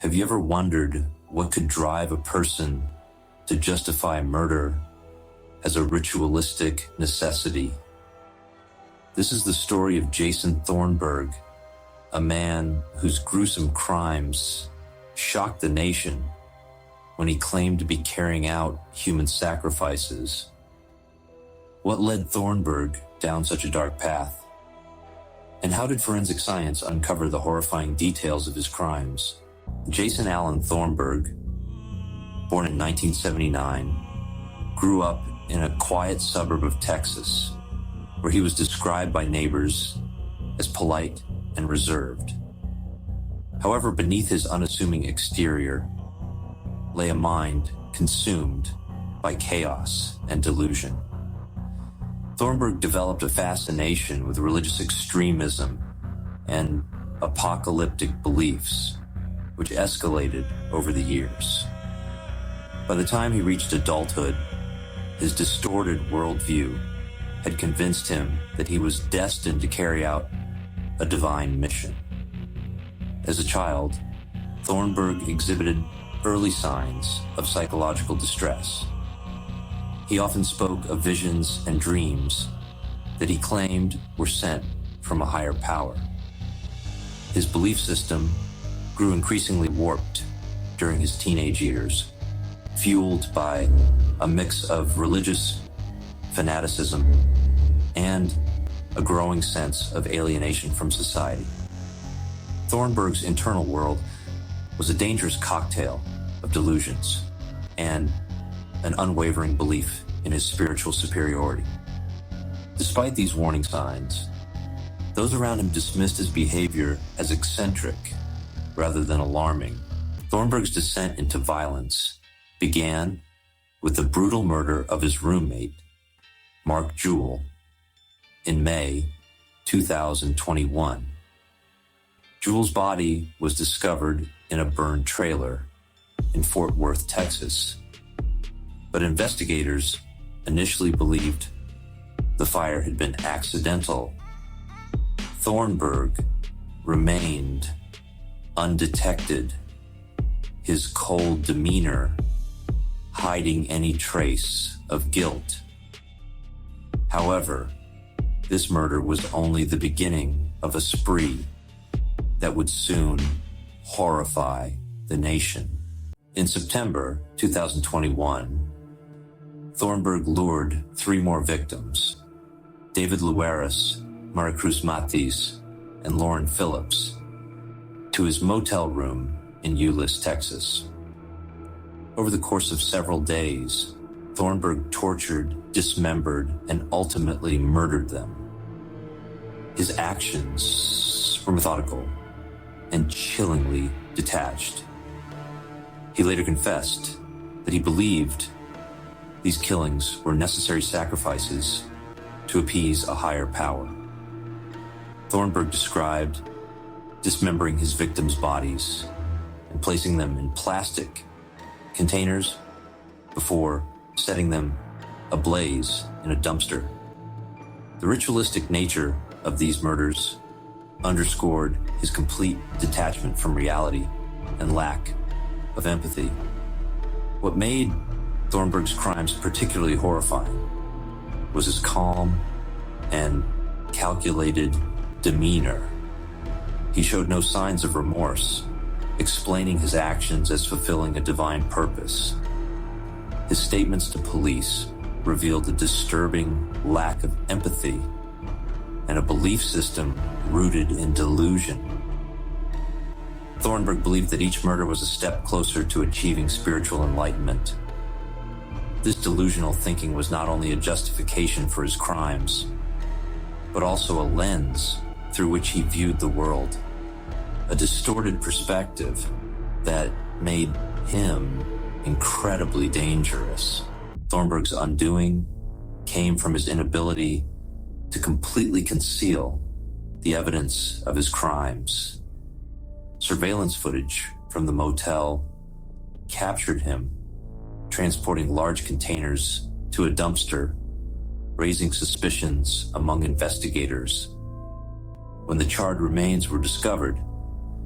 Have you ever wondered what could drive a person to justify murder as a ritualistic necessity? This is the story of Jason Thornburg, a man whose gruesome crimes shocked the nation when he claimed to be carrying out human sacrifices. What led Thornburg down such a dark path? And how did forensic science uncover the horrifying details of his crimes? Jason Allen Thornburg, born in 1979, grew up in a quiet suburb of Texas, where he was described by neighbors as polite and reserved. However, beneath his unassuming exterior lay a mind consumed by chaos and delusion. Thornburg developed a fascination with religious extremism and apocalyptic beliefs, which escalated over the years. By the time he reached adulthood, his distorted worldview had convinced him that he was destined to carry out a divine mission. As a child, Thornburg exhibited early signs of psychological distress. He often spoke of visions and dreams that he claimed were sent from a higher power. His belief system grew increasingly warped during his teenage years, fueled by a mix of religious fanaticism and a growing sense of alienation from society. Thornburg's internal world was a dangerous cocktail of delusions and an unwavering belief in his spiritual superiority. Despite these warning signs, those around him dismissed his behavior as eccentric rather than alarming. Thornburg's descent into violence began with the brutal murder of his roommate, Mark Jewell, in May 2021. Jewell's body was discovered in a burned trailer in Fort Worth, Texas, but investigators initially believed the fire had been accidental. Thornburg remained undetected, his cold demeanor hiding any trace of guilt. However, this murder was only the beginning of a spree that would soon horrify the nation. In September 2021, Thornburg lured 3 more victims, David Luaris, Maricruz Matis, and Lauren Phillips, to his motel room in Euless, Texas. Over the course of several days, Thornburg tortured, dismembered, and ultimately murdered them. His actions were methodical and chillingly detached. He later confessed that he believed these killings were necessary sacrifices to appease a higher power. Thornburg described dismembering his victims' bodies and placing them in plastic containers before setting them ablaze in a dumpster. The ritualistic nature of these murders underscored his complete detachment from reality and lack of empathy. What made Thornburg's crimes particularly horrifying was his calm and calculated demeanor. He showed no signs of remorse, explaining his actions as fulfilling a divine purpose. His statements to police revealed a disturbing lack of empathy and a belief system rooted in delusion. Thornburg believed that each murder was a step closer to achieving spiritual enlightenment. This delusional thinking was not only a justification for his crimes, but also a lens through which he viewed the world, a distorted perspective that made him incredibly dangerous. Thornburg's undoing came from his inability to completely conceal the evidence of his crimes. Surveillance footage from the motel captured him transporting large containers to a dumpster, raising suspicions among investigators. When the charred remains were discovered,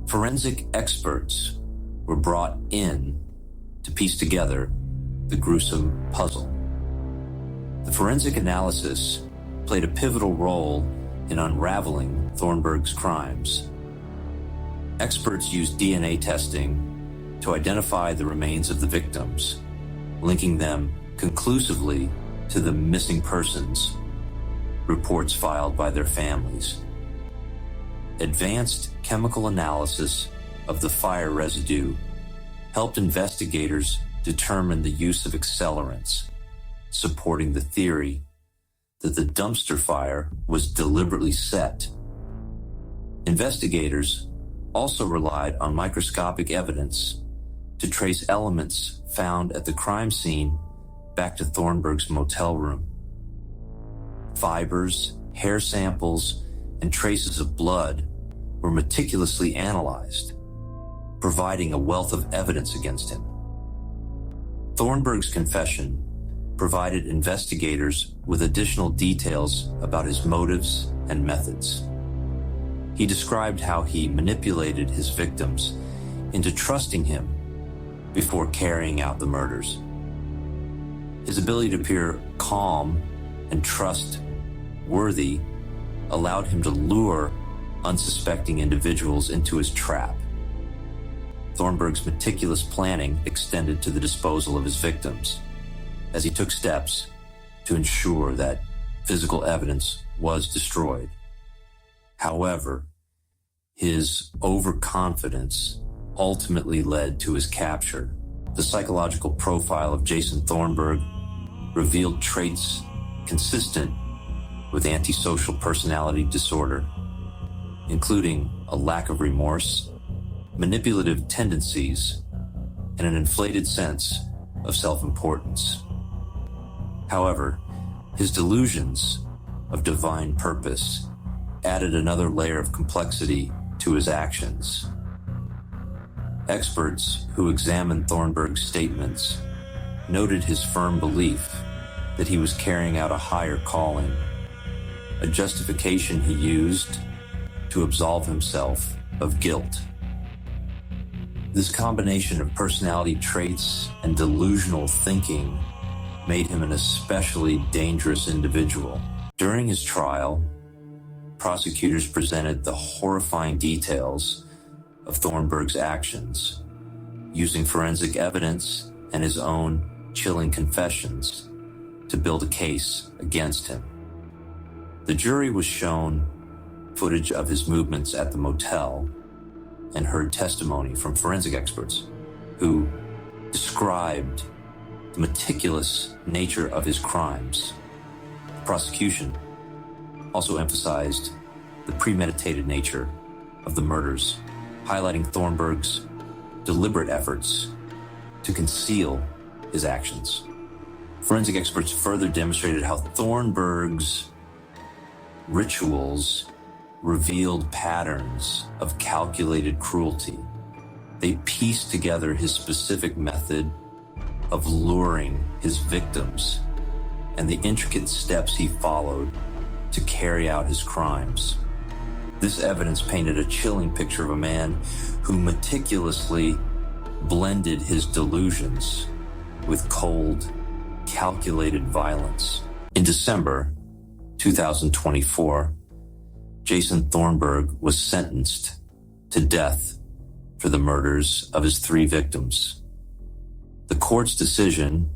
forensic experts were brought in to piece together the gruesome puzzle. The forensic analysis played a pivotal role in unraveling Thornburg's crimes. Experts used DNA testing to identify the remains of the victims, linking them conclusively to the missing persons reports filed by their families. Advanced chemical analysis of the fire residue helped investigators determine the use of accelerants, supporting the theory that the dumpster fire was deliberately set. Investigators also relied on microscopic evidence to trace elements found at the crime scene back to Thornburg's motel room. Fibers, hair samples, and traces of blood were meticulously analyzed, providing a wealth of evidence against him. Thornburg's confession provided investigators with additional details about his motives and methods. He described how he manipulated his victims into trusting him before carrying out the murders. His ability to appear calm and trustworthy allowed him to lure unsuspecting individuals into his trap. Thornburg's meticulous planning extended to the disposal of his victims, as he took steps to ensure that physical evidence was destroyed. However, his overconfidence ultimately led to his capture. The psychological profile of Jason Thornburg revealed traits consistent with antisocial personality disorder, including a lack of remorse, manipulative tendencies, and an inflated sense of self-importance. However, his delusions of divine purpose added another layer of complexity to his actions. Experts who examined Thornburg's statements noted his firm belief that he was carrying out a higher calling, a justification he used to absolve himself of guilt. This combination of personality traits and delusional thinking made him an especially dangerous individual. During his trial, prosecutors presented the horrifying details of Thornburg's actions, using forensic evidence and his own chilling confessions to build a case against him. The jury was shown footage of his movements at the motel and heard testimony from forensic experts who described the meticulous nature of his crimes. The prosecution also emphasized the premeditated nature of the murders, highlighting Thornburg's deliberate efforts to conceal his actions. Forensic experts further demonstrated how Thornburg's rituals revealed patterns of calculated cruelty. They pieced together his specific method of luring his victims and the intricate steps he followed to carry out his crimes. This evidence painted a chilling picture of a man who meticulously blended his delusions with cold, calculated violence. In December 2024, Jason Thornburg was sentenced to death for the murders of his 3 victims. The court's decision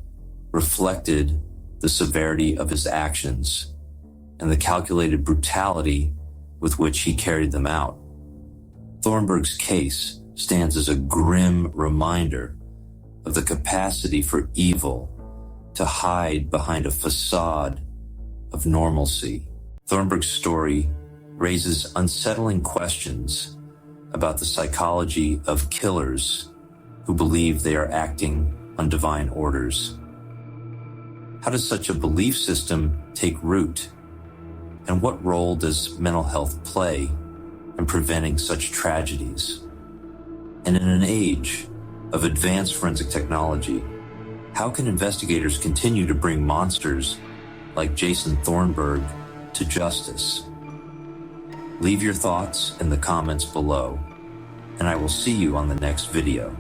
reflected the severity of his actions and the calculated brutality with which he carried them out. Thornburg's case stands as a grim reminder of the capacity for evil to hide behind a facade of normalcy. Thornburg's story raises unsettling questions about the psychology of killers who believe they are acting on divine orders. How does such a belief system take root? And what role does mental health play in preventing such tragedies? And in an age of advanced forensic technology, how can investigators continue to bring monsters like Jason Thornburg to justice? Leave your thoughts in the comments below, and I will see you on the next video.